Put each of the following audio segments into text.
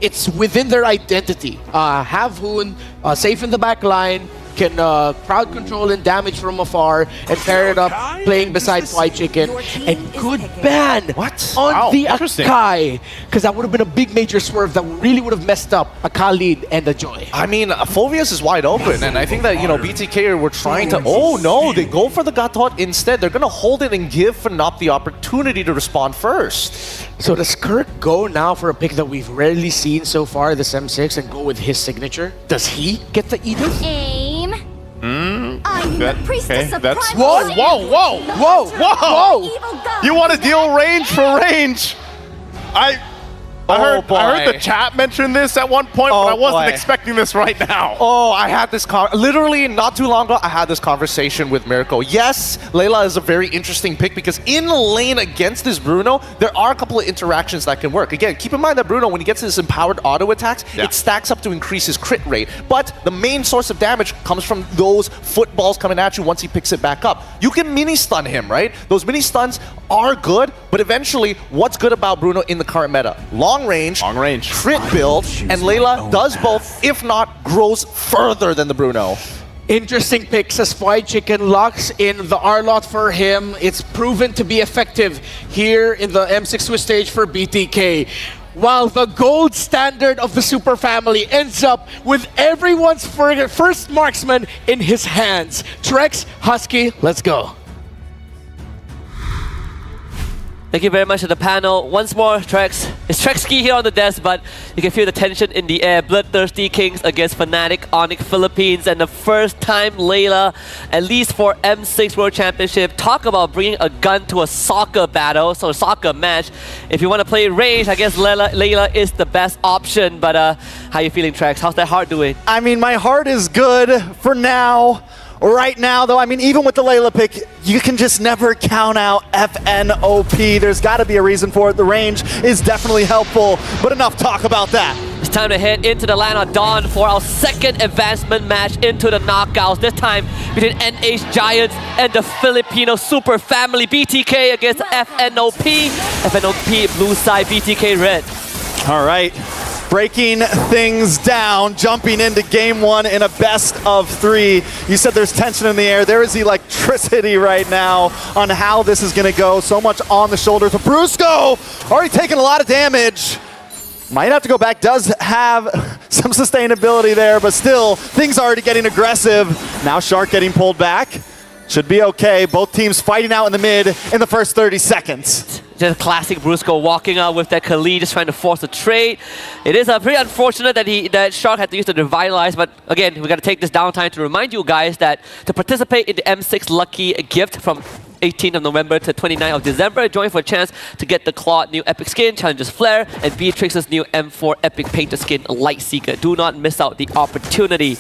it's within their identity. Have Hoon safe in the back line, can crowd control and damage from afar, and pair it up playing beside Fly Chicken. And good ban on the Akai, because that would have been a big major swerve that really would have messed up a Khalid and a Joy. I mean, Phoveus is wide open, and I think that, BTK were trying to... Oh no, they go for the Gatot instead. They're going to hold it and give Fnop the opportunity to respond first. So does Kurt go now for a pick that we've rarely seen so far, this M6, and go with his signature? Does he get the Edith? Aim. I'm the priestess of that's... primal Whoa! You want to deal range for range? I heard the chat mention this at one point, but I wasn't expecting this right now. Oh, I had this literally not too long ago. I had this conversation with Miracle. Yes, Layla is a very interesting pick because in lane against this Bruno, there are a couple of interactions that can work. Again, keep in mind that Bruno, when he gets his empowered auto attacks, it stacks up to increase his crit rate. But the main source of damage comes from those footballs coming at you once he picks it back up. You can mini stun him, right? Those mini stuns are good, but eventually, what's good about Bruno in the current meta? Long range, crit build, and Layla does both, if not grows further than the Bruno. Interesting pick. Fly Chicken locks in the R-Lot for him. It's proven to be effective here in the M6 Swiss stage for BTK. While the gold standard of the Super Family ends up with everyone's first marksman in his hands. Trex, Husky, let's go. Thank you very much to the panel. Once more, Trex. It's Trexky here on the desk, but you can feel the tension in the air. Bloodthirsty Kings against Fnatic Onyx Philippines, and the first time Layla, at least for M6 World Championship, talk about bringing a gun to a soccer battle, so a soccer match. If you want to play range, I guess Layla is the best option, but how you feeling, Trex? How's that heart doing? I mean, my heart is good for now. Right now, though, I mean, even with the Layla pick, you can just never count out FNOP. There's got to be a reason for it. The range is definitely helpful, but enough talk about that. It's time to head into the land of Dawn for our second advancement match into the knockouts. This time between NH Giants and the Filipino Super Family. BTK against FNOP. FNOP blue side, BTK red. All right. Breaking things down, jumping into game one in a best of three. You said there's tension in the air. There is electricity right now on how this is going to go. So much on the shoulders of Brusco. Already taking a lot of damage. Might have to go back. Does have some sustainability there, but still, things are already getting aggressive. Now Shark getting pulled back. Should be okay. Both teams fighting out in the mid in the first 30 seconds. Just classic Brusco walking out with that Khalid, just trying to force a trade. It is pretty unfortunate that Shark had to use the Revitalize, but again, we got to take this downtime to remind you guys that to participate in the M6 Lucky Gift from 18th of November to 29th of December, join for a chance to get the Claude new Epic Skin, Challenger's Flare, and Beatrix's new M4 Epic Painted Skin Light Seeker. Do not miss out the opportunity.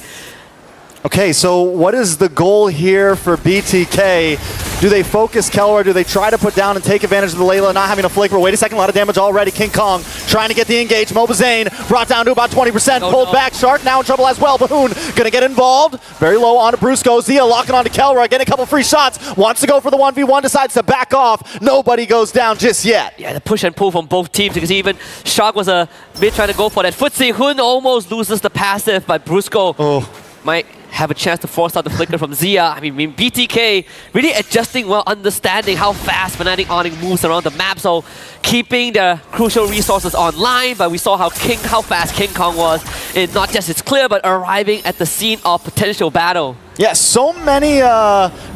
Okay, so what is the goal here for BTK? Do they focus Kelra? Do they try to put down and take advantage of the Layla not having a flicker? Wait a second, a lot of damage already. King Kong trying to get the engage. Mobazane brought down to about 20%, pulled back. Shark now in trouble as well. Bahoon gonna get involved. Very low onto Brusco. Zia locking onto Kelra, getting a couple free shots. Wants to go for the 1v1, decides to back off. Nobody goes down just yet. Yeah, the push and pull from both teams, because even Shark was a bit trying to go for that footsie. Hoon almost loses the passive, but Brusco might have a chance to force out the flicker from Zia. I mean, BTK really adjusting well, understanding how fast Fnatic Onyx moves around the map, so keeping the crucial resources online, but we saw how fast King Kong was in not just its clear, but arriving at the scene of potential battle. Yeah, so many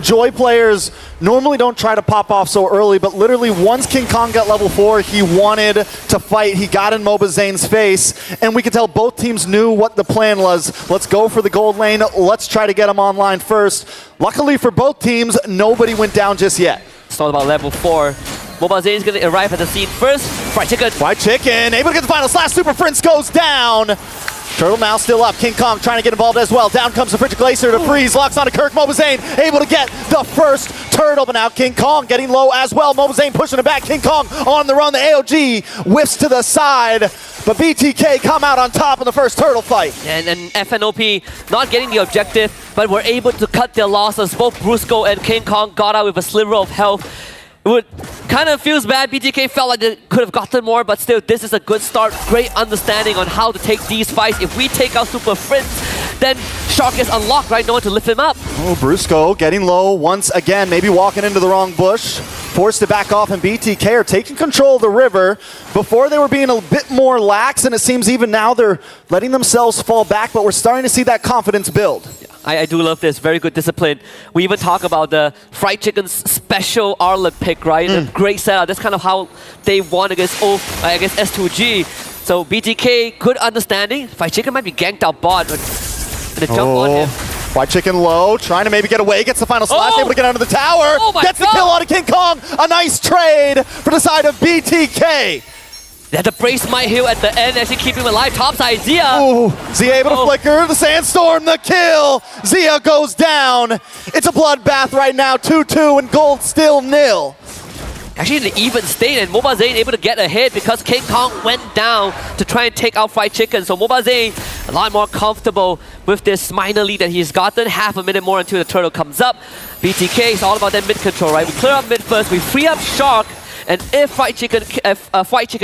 Joy players normally don't try to pop off so early, but literally once King Kong got level 4, he wanted to fight. He got in Mobazane's face, and we could tell both teams knew what the plan was. Let's go for the gold lane. Let's try to get him online first. Luckily for both teams, nobody went down just yet. It's all about level 4. Mobazane's going to arrive at the scene first. Fried Chicken, able to get the final slash. Super Prince goes down. Turtle now still up. King Kong trying to get involved as well. Down comes the Frigid Glacier to freeze. Locks onto Kirk. Mobazane able to get the first turtle, but now King Kong getting low as well. Mobazane pushing it back. King Kong on the run. The AOG whiffs to the side, but BTK come out on top in the first turtle fight. And FNOP not getting the objective, but were able to cut their losses. Both Brusco and King Kong got out with a sliver of health. It would kind of feels bad. BTK felt like they could have gotten more, but still, this is a good start. Great understanding on how to take these fights. If we take out Super Fritz, then Shark is unlocked, right? No one to lift him up. Oh, Brusco getting low once again, maybe walking into the wrong bush. Forced to back off, and BTK are taking control of the river. Before they were being a bit more lax, and it seems even now they're letting themselves fall back, but we're starting to see that confidence build. I do love this. Very good discipline. We even talk about the Fried Chicken's special Arlet pick, right? A great setup. That's kind of how they won against S2G. So BTK, good understanding. Fried Chicken might be ganked out bot, but gonna jump on him. Fried Chicken low, trying to maybe get away, gets the final slash, able to get under the tower. Oh my gets the kill on King Kong. A nice trade for the side of BTK. They had to brace my heel at the end, actually keep him alive. Topside, Zia. Ooh, Zia able to flicker, the Sandstorm, the kill. Zia goes down. It's a bloodbath right now, 2-2, and gold still nil. Actually in an even state, and Mobile Zane able to get a hit because King Kong went down to try and take out Fried Chicken. So Mobile Zane a lot more comfortable with this minor lead that he's gotten. Half a minute more until the turtle comes up. BTK is all about that mid control, right? We clear up mid first, we free up Shark, and if Fried Chicken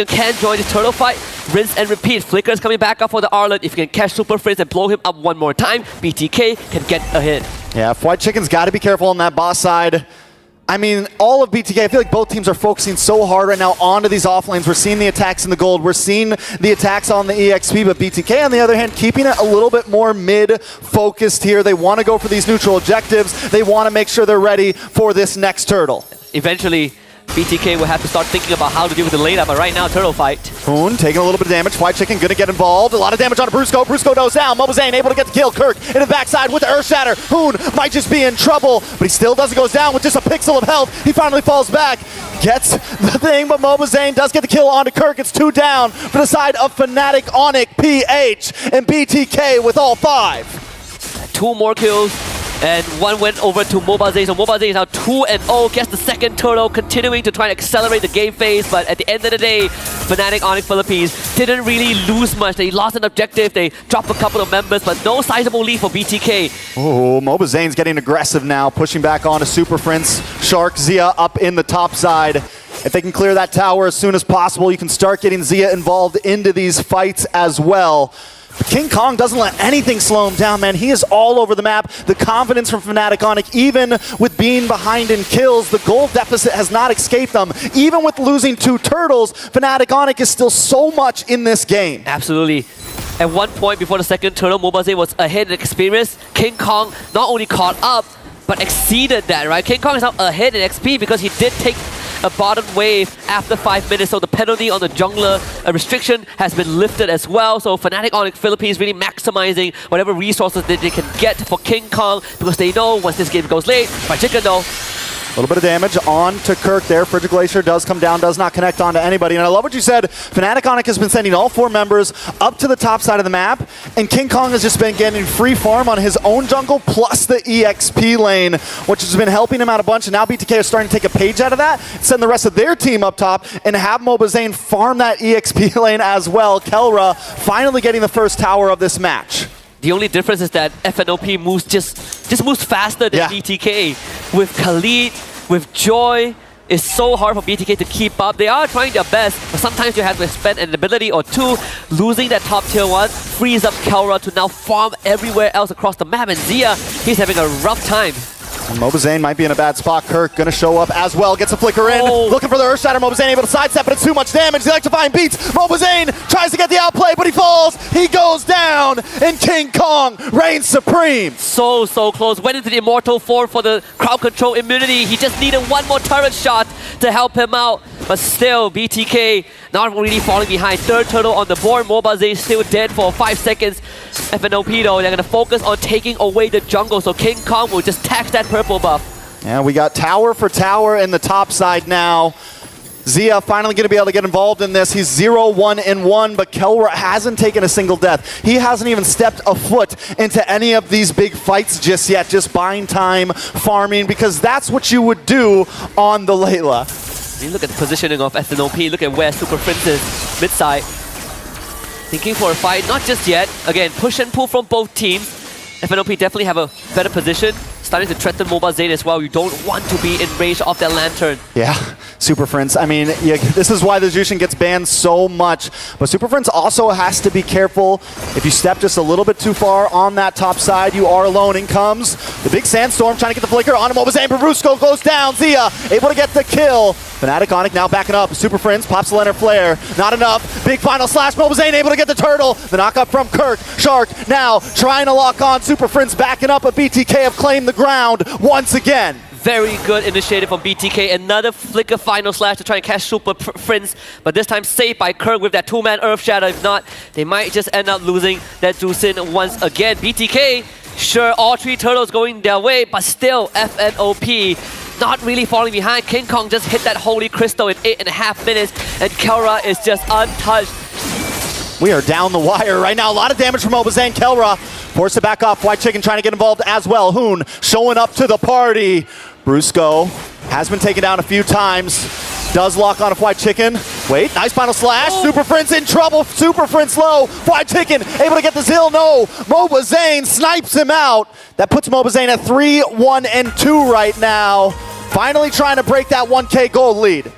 can join the turtle fight, rinse and repeat. Flicker is coming back up for the Arlet. If you can catch Super Fritz and blow him up one more time, BTK can get a hit. Yeah, Fried Chicken's got to be careful on that boss side. I mean, all of BTK, I feel like both teams are focusing so hard right now onto these offlanes. We're seeing the attacks in the gold. We're seeing the attacks on the EXP, but BTK, on the other hand, keeping it a little bit more mid-focused here. They want to go for these neutral objectives. They want to make sure they're ready for this next turtle. Eventually, BTK will have to start thinking about how to deal with the Layla, but right now, turtle fight. Hoon taking a little bit of damage. Fried Chicken gonna get involved. A lot of damage on Brusco. Brusco goes down. Mobile Zane able to get the kill. Kirk in the backside with the Earth Shatter. Hoon might just be in trouble, but he still doesn't go down with just a pixel of health. He finally falls back. Gets the thing, but Mobile Zane does get the kill onto Kirk. It's 2 down for the side of Fnatic, Onic, PH, and BTK with all 5. 2 more kills. And 1 went over to Mobile Zane. So Mobile Zane is now 2-0, gets the second turtle, continuing to try and accelerate the game phase. But at the end of the day, Fnatic Onyx Philippines didn't really lose much. They lost an objective, they dropped a couple of members, but no sizable lead for BTK. Oh, Mobile Zane's getting aggressive now, pushing back onto Super Prince. Shark, Zia up in the top side. If they can clear that tower as soon as possible, you can start getting Zia involved into these fights as well. King Kong doesn't let anything slow him down, man. He is all over the map. The confidence from Fnatic Onic, even with being behind in kills, the gold deficit has not escaped them. Even with losing 2 turtles, Fnatic Onic is still so much in this game. Absolutely. At one point before the second turtle, Mobile Zane was ahead in experience. King Kong not only caught up, but exceeded that, right? King Kong is now ahead in XP because he did take a bottom wave after 5 minutes, so the penalty on the jungler restriction has been lifted as well. So Fnatic Onyx Philippines really maximizing whatever resources that they can get for King Kong, because they know once this game goes late, Fried Chicken though. A little bit of damage on to Kirk there. Frigid Glacier does come down, does not connect onto anybody. And I love what you said. Fnatic Onic has been sending all 4 members up to the top side of the map, and King Kong has just been getting free farm on his own jungle plus the EXP lane, which has been helping him out a bunch. And now BTK is starting to take a page out of that, send the rest of their team up top, and have Mobile Zane farm that EXP lane as well. Kelra finally getting the first tower of this match. The only difference is that FNOP moves just moves faster than BTK. With Khalid, with Joy, it's so hard for BTK to keep up. They are trying their best, but sometimes you have to spend an ability or 2. Losing that top tier 1 frees up Kelra to now farm everywhere else across the map, and Zia, he's having a rough time. Mobile Zane might be in a bad spot. Kirk gonna show up as well. Gets a flicker in. Looking for the Earth Shatter. Mobile Zane able to sidestep, but it's too much damage. The electrifying beats. Mobile Zane tries to get the outplay, but he falls. He goes down, and King Kong reigns supreme. So close. Went into the immortal form for the crowd control immunity. He just needed 1 more turret shot to help him out. But still, BTK not really falling behind. 3rd turtle on the board. Mobile Zane still dead for 5 seconds. FNOP though, they're going to focus on taking away the jungle, so King Kong will just tax that purple buff. Yeah, we got tower for tower in the top side now. Zia finally going to be able to get involved in this. He's 0-1-1, but Kelra hasn't taken a single death. He hasn't even stepped a foot into any of these big fights just yet, just buying time, farming, because that's what you would do on the Layla. You look at the positioning of FNOP, look at where Super Prince is, mid-side. Thinking for a fight, not just yet. Again, push and pull from both teams. FNOP definitely have a better position. Starting to threaten Mobile Zane as well. You don't want to be in range of that lantern. Yeah, Super Prince. I mean, this is why the Jushin gets banned so much. But Super Prince also has to be careful. If you step just a little bit too far on that top side, you are alone. In comes the big sandstorm, trying to get the flicker on him. Mobazane, Brusco goes down. Zia able to get the kill. Fnatic Onic now backing up. Super Prince pops the Leonard Flare. Not enough. Big final slash. Mobazane able to get the turtle. The knockup from Kirk. Shark now trying to lock on. Super Prince backing up, but BTK have claimed the ground once again. Very good initiative from BTK. Another flicker final slash to try and catch Super Prince, but this time saved by Kirk with that two-man Earth Shadow. If not, they might just end up losing that Jushin once again. BTK, sure, all three turtles going their way, but still FNOP not really falling behind. King Kong just hit that Holy Crystal in 8.5 minutes, and Kelra is just untouched. We are down the wire right now. A lot of damage from Mobazane. Kelra forced to back off. White Chicken trying to get involved as well. Hoon showing up to the party. Brusco has been taken down a few times. Does lock on a White Chicken. Wait, nice final slash. Oh. Super Prince in trouble. Super Prince low. White Chicken able to get this hill. No. Mobazane snipes him out. That puts Mobazane at 3-1-2 right now. Finally trying to break that 1K gold lead.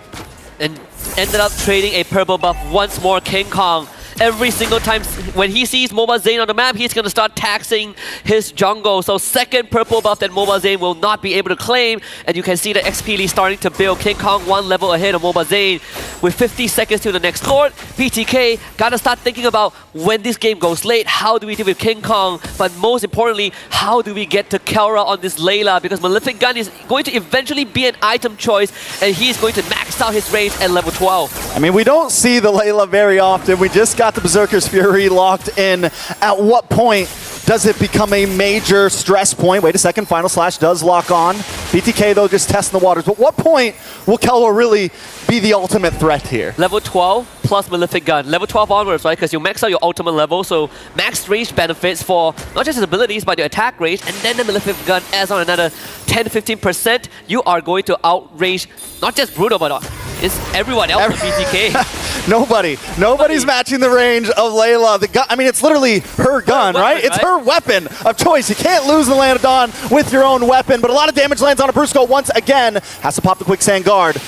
And ended up trading a purple buff once more. King Kong, every single time when he sees Mobazane on the map, he's going to start taxing his jungle. So second purple buff that Mobazane will not be able to claim. And you can see the XP lead starting to build. King Kong one level ahead of Mobazane with 50 seconds to the next Lord. BTK got to start thinking about when this game goes late, how do we deal with King Kong? But most importantly, how do we get to Kelra on this Layla? Because Malefic Gun is going to eventually be an item choice, and he's going to max out his range at level 12. I mean, we don't see the Layla very often. We just got the Berserker's Fury locked in. At what point does it become a major stress point? Wait a second, final slash does lock on. BTK, though, just testing the waters. But what point will Kelra really be the ultimate threat here? Level 12 plus Malefic Gun. Level 12 onwards, right? Because you max out your ultimate level, so max range benefits for not just his abilities, but your attack range, and then the Malefic Gun adds on another 10-15%. You are going to outrange not just Bruno, but it's everyone else with BTK. Nobody's matching the range of Layla. The gun, I mean, it's literally her gun, right? It's her weapon of choice. You can't lose the Land of Dawn with your own weapon, but a lot of damage lands on a Brusco once again. Has to pop the Quicksand Guard.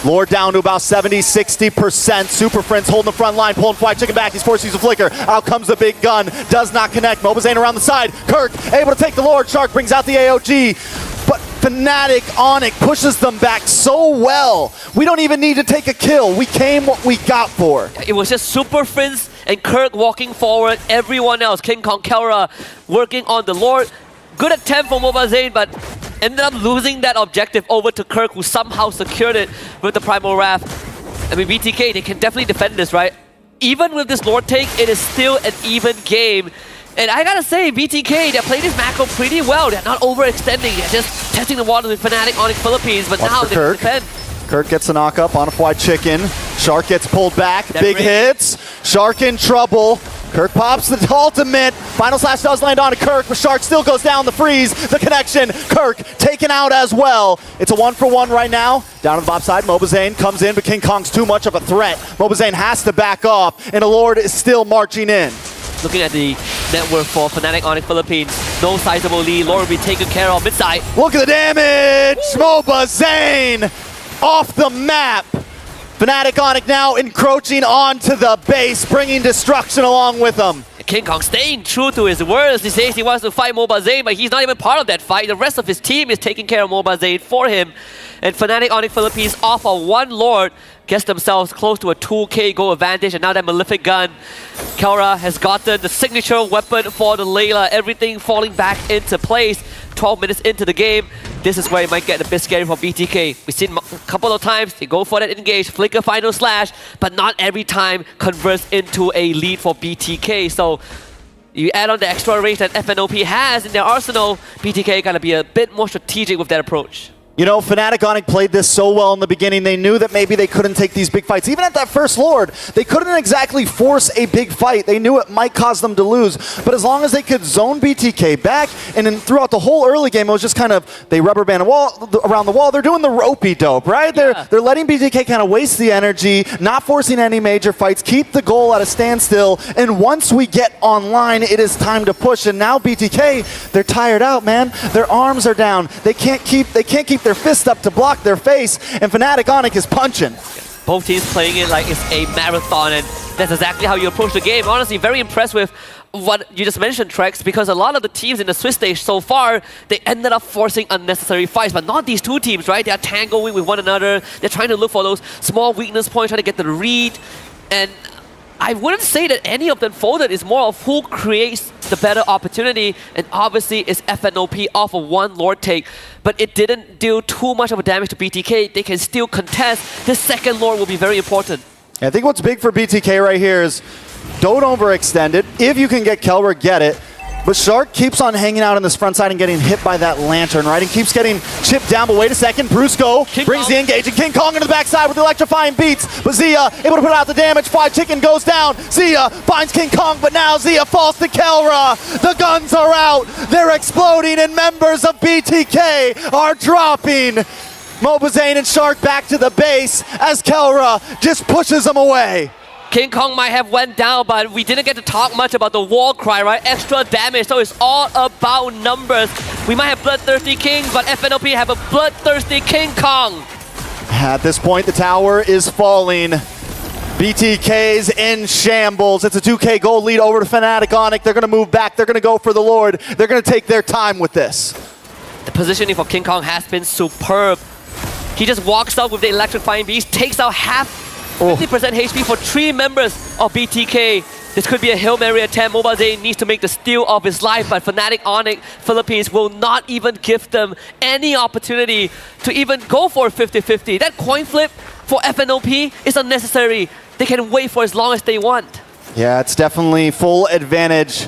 Lord down to about 70-60%. Super Prince holding the front line, pulling White Chicken back. He's forced to use a flicker. Out comes the big gun. Does not connect. Mobazane around the side. Kirk able to take the Lord. Shark brings out the AOG. But Fnatic Onic pushes them back so well. We don't even need to take a kill. We came what we got for. It was just Super Prince and Kirk walking forward. Everyone else, King Kong, Kelra, working on the Lord. Good attempt from Mobazane, but ended up losing that objective over to Kirk, who somehow secured it with the Primal Wrath. I mean, BTK, they can definitely defend this, right? Even with this Lord take, it is still an even game. And I gotta say, BTK, they played this macro pretty well. They're not overextending. They're just testing the waters with Fnatic Onic Philippines, but now they defend. Kirk gets a knock-up on a White Chicken. Shark gets pulled back. Big hits. Shark in trouble. Kirk pops the ultimate. Final slash does land on Kirk, but Shark still goes down the freeze. The connection. Kirk taken out as well. It's a 1-for-1 right now. Down on the bot side, Mobazane comes in, but King Kong's too much of a threat. Mobazane has to back off, and the Lord is still marching in. Looking at the network for Fnatic Onic Philippines, no sizable lead. Lord will be taken care of mid-side. Look at the damage! Mobazane off the map. Fnatic Onic now encroaching onto the base, bringing destruction along with them. King Kong staying true to his words. He says he wants to fight Mobazane, but he's not even part of that fight. The rest of his team is taking care of Mobazane for him. And Fnatic Onic Philippines off of one Lord gets themselves close to a 2K goal advantage, and now that Malefic Gun, Kelra has gotten the signature weapon for the Layla. Everything falling back into place. 12 minutes into the game, this is where it might get a bit scary for BTK. We've seen a couple of times, they go for that engage, flicker final slash, but not every time converts into a lead for BTK. So you add on the extra range that FNOP has in their arsenal, BTK gotta be a bit more strategic with that approach. You know, Fnatic Onic played this so well in the beginning. They knew that maybe they couldn't take these big fights. Even at that first Lord, they couldn't exactly force a big fight. They knew it might cause them to lose. But as long as they could zone BTK back, and then throughout the whole early game, it was just kind of, they rubber band around the wall. They're doing the ropey dope, right? Yeah. They're letting BTK kind of waste the energy, not forcing any major fights, keep the goal at a standstill. And once we get online, it is time to push. And now BTK, they're tired out, man. Their arms are down. They can't keep their fist up to block their face, and Fnatic Onyx is punching. Both teams playing it like it's a marathon, and that's exactly how you approach the game. Honestly, very impressed with what you just mentioned, Trex, because a lot of the teams in the Swiss stage so far, they ended up forcing unnecessary fights, but not these two teams, right? They're tangling with one another. They're trying to look for those small weakness points, trying to get the read, and I wouldn't say that any of them folded. It's more of who creates the better opportunity, and obviously it's FNOP off of one Lord take, but it didn't do too much of a damage to BTK. They can still contest. This second Lord will be very important. I think what's big for BTK right here is don't overextend it. If you can get Kelra, get it. But Shark keeps on hanging out on this front side and getting hit by that lantern, right? And keeps getting chipped down, but wait a second. Brusco brings the engage, and King Kong into the backside with electrifying beats. But Zia able to put out the damage. Fried Chicken goes down. Zia finds King Kong, but now Zia falls to Kelra. The guns are out. They're exploding, and members of BTK are dropping. Mobazane and Shark back to the base as Kelra just pushes them away. King Kong might have went down, but we didn't get to talk much about the war cry, right? Extra damage, so it's all about numbers. We might have Bloodthirsty Kings, but FNOP have a Bloodthirsty King Kong. At this point, the tower is falling. BTK's in shambles. It's a 2K gold lead over to Fnatic Onyx. They're going to move back. They're going to go for the Lord. They're going to take their time with this. The positioning for King Kong has been superb. He just walks out with the electrifying beast, takes out half 50% HP for 3 members of BTK. This could be a Hail Mary attempt. Mobazane needs to make the steal of his life, but Fnatic Onyx Philippines will not even give them any opportunity to even go for a 50-50. That coin flip for FNOP is unnecessary. They can wait for as long as they want. Yeah, it's definitely full advantage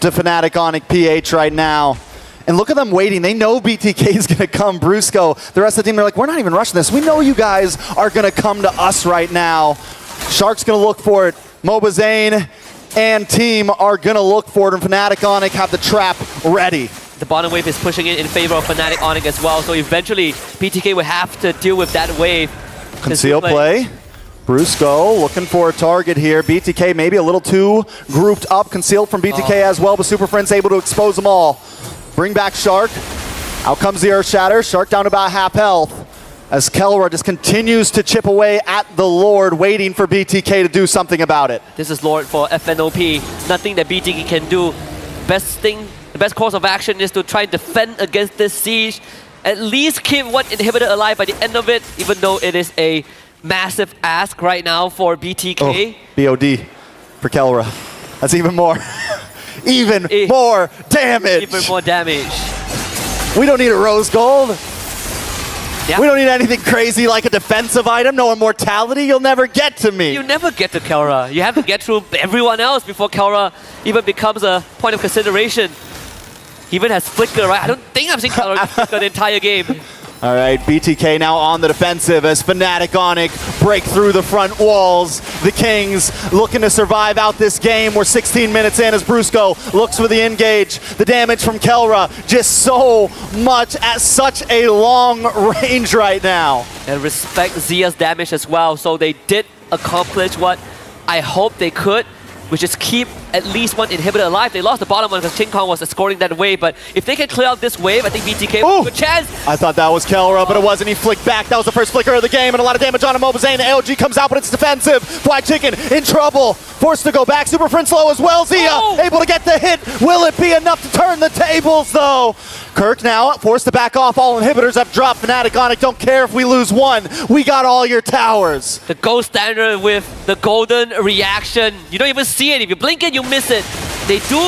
to Fnatic Onyx PH right now. And look at them waiting. They know BTK is going to come. Brusco, the rest of the team, they're like, we're not even rushing this. We know you guys are going to come to us right now. Shark's going to look for it. Mobazane and team are going to look for it. And Fnatic Onyx have the trap ready. The bottom wave is pushing it in favor of Fnatic Onyx as well. So eventually, BTK will have to deal with that wave. Conceal play. Brusco looking for a target here. BTK maybe a little too grouped up. Concealed from BTK as well, but Super Friends able to expose them all. Bring back Shark. Out comes the Earth Shatter. Shark down to about half health as Kelra just continues to chip away at the Lord, waiting for BTK to do something about it. This is Lord for FNOP. Nothing that BTK can do. The best course of action is to try and defend against this siege. At least keep one inhibitor alive by the end of it, even though it is a massive ask right now for BTK. Oh, BOD for Kelra. That's even more. Even more damage. Even more damage. We don't need a rose gold. Yeah. We don't need anything crazy like a defensive item. No immortality. You'll never get to me. You never get to Kelra. You have to get through everyone else before Kelra even becomes a point of consideration. He even has Flicker, right? I don't think I've seen Kelra Flicker the entire game. All right, BTK now on the defensive as Fnatic Onyx break through the front walls. The Kings looking to survive out this game. We're 16 minutes in as Brusco looks for the engage. The damage from Kelra just so much at such a long range right now. And respect Zia's damage as well. So they did accomplish what I hope they could, which is keep at least one inhibitor alive. They lost the bottom one because King Kong was escorting that wave, but if they can clear out this wave, I think BTK will have a good chance. I thought that was Kelra, but it wasn't. He flicked back. That was the first flicker of the game, and a lot of damage on him. Mobazane, the AOG comes out, but it's defensive. Fried Chicken in trouble. Forced to go back. Super Prince low as well. Zia able to get the hit. Will it be enough to turn the tables, though? Kirk now forced to back off. All inhibitors have dropped. Fnatic Onyx don't care if we lose one. We got all your towers. The gold standard with the golden reaction. You don't even see it. If you blink it, you miss it. They do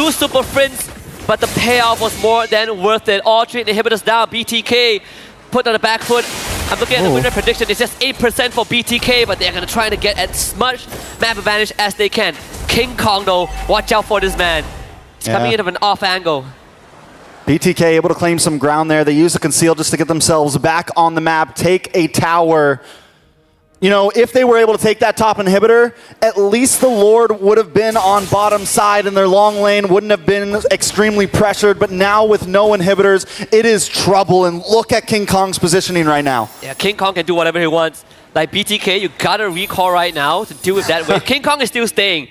lose Super Friends, but the payoff was more than worth it. All 3 inhibitors down. BTK put on the back foot. I'm looking at the winner prediction. It's just 8% for BTK, but they're going to try to get as much map advantage as they can. King Kong, though, watch out for this man. He's coming in of an off angle. BTK able to claim some ground there. They use the conceal just to get themselves back on the map, take a tower. You know, if they were able to take that top inhibitor, at least the Lord would have been on bottom side and their long lane wouldn't have been extremely pressured. But now with no inhibitors, it is trouble. And look at King Kong's positioning right now. Yeah, King Kong can do whatever he wants. Like BTK, you gotta recall right now to deal with that wave. King Kong is still staying.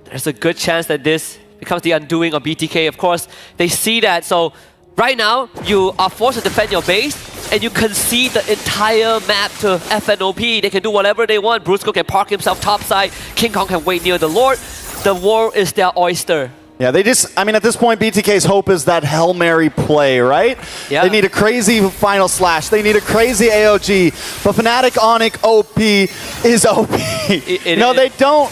There's a good chance that this becomes the undoing of BTK. Of course, they see that. So right now, you are forced to defend your base. and you concede the entire map to FNOP. They can do whatever they want. Brusco can park himself topside. King Kong can wait near the Lord. The war is their oyster. Yeah, they just, I mean, at this point, BTK's hope is that Hail Mary play, right? Yeah. They need a crazy final slash. They need a crazy AOG. But Fnatic Onyx OP is OP. No, they don't.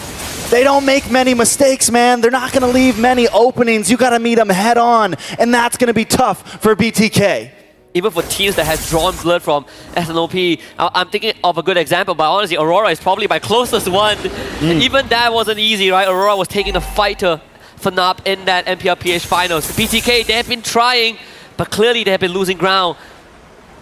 They don't make many mistakes, man. They're not going to leave many openings. You got to meet them head on, and that's going to be tough for BTK. Even for teams that have drawn blood from SNOP, I'm thinking of a good example, but honestly, Aurora is probably my closest one. And even that wasn't easy, right? Aurora was taking the fight to FNOP in that NPLPH finals. BTK, they have been trying, but clearly they have been losing ground.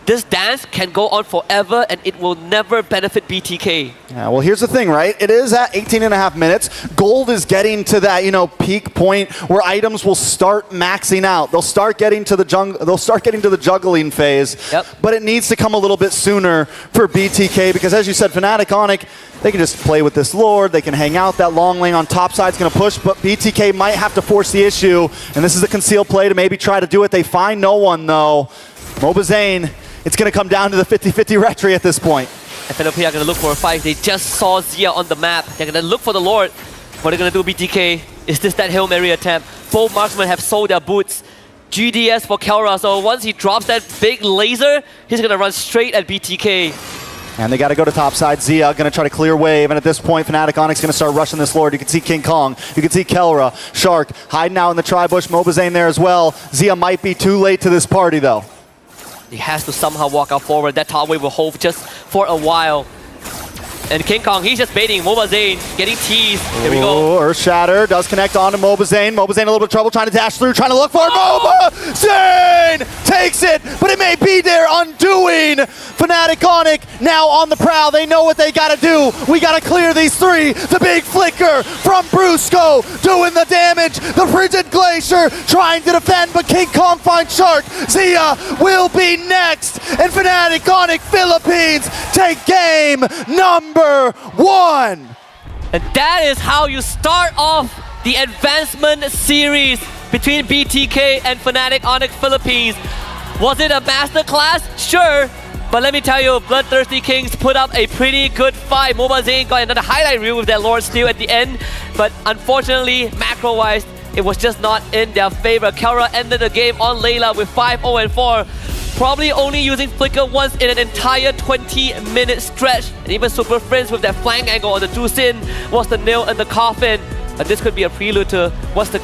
This dance can go on forever, and it will never benefit BTK. Yeah, well, here's the thing, right? It is at 18.5 minutes. Gold is getting to that, you know, peak point where items will start maxing out. They'll start getting to the juggling phase. Yep. But it needs to come a little bit sooner for BTK because, as you said, Fnatic Onyx, they can just play with this Lord. They can hang out. That long lane on top side's going to push, but BTK might have to force the issue. And this is a concealed play to maybe try to do it. They find no one, though. Mobazane. It's going to come down to the 50-50 retry at this point. FNOP are going to look for a fight. They just saw Zia on the map. They're going to look for the Lord. What they're going to do, BTK, is this that Hail Mary attempt? Both marksmen have sold their boots. GDS for Kelra, so once he drops that big laser, he's going to run straight at BTK. And they got to go to top side. Zia going to try to clear wave, and at this point, Fnatic Onyx going to start rushing this Lord. You can see King Kong, you can see Kelra, Shark hiding out in the tri-bush, Mobazane there as well. Zia might be too late to this party, though. He has to somehow walk out forward. That top wave will hold just for a while. And King Kong, he's just baiting Mobazane, getting teased. Here we go. Earth Shatter does connect on to Mobazane. Mobazane a little bit of trouble trying to dash through, trying to look for it. Mobazane takes it, but it may be their undoing. Fnatic Onyx now on the prowl. They know what they got to do. We got to clear these three. The big flicker from Brusco doing the damage. The Frigid Glacier trying to defend, but King Kong finds Shark. Zia will be next. And Fnatic Onyx Philippines take game number 1. And that is how you start off the advancement series between BTK and Fnatic Onyx Philippines. Was it a masterclass? Sure. But let me tell you, Bloodthirsty Kings put up a pretty good fight. Mobazane got another highlight reel with that Lord Steel at the end. But unfortunately, macro-wise, it was just not in their favor. Kelra ended the game on Layla with 5-0-4. Probably only using Flicker once in an entire 20-minute stretch. And even Super Friends with that flank angle on the Juicin was the nail in the coffin. But this could be a prelude to what's the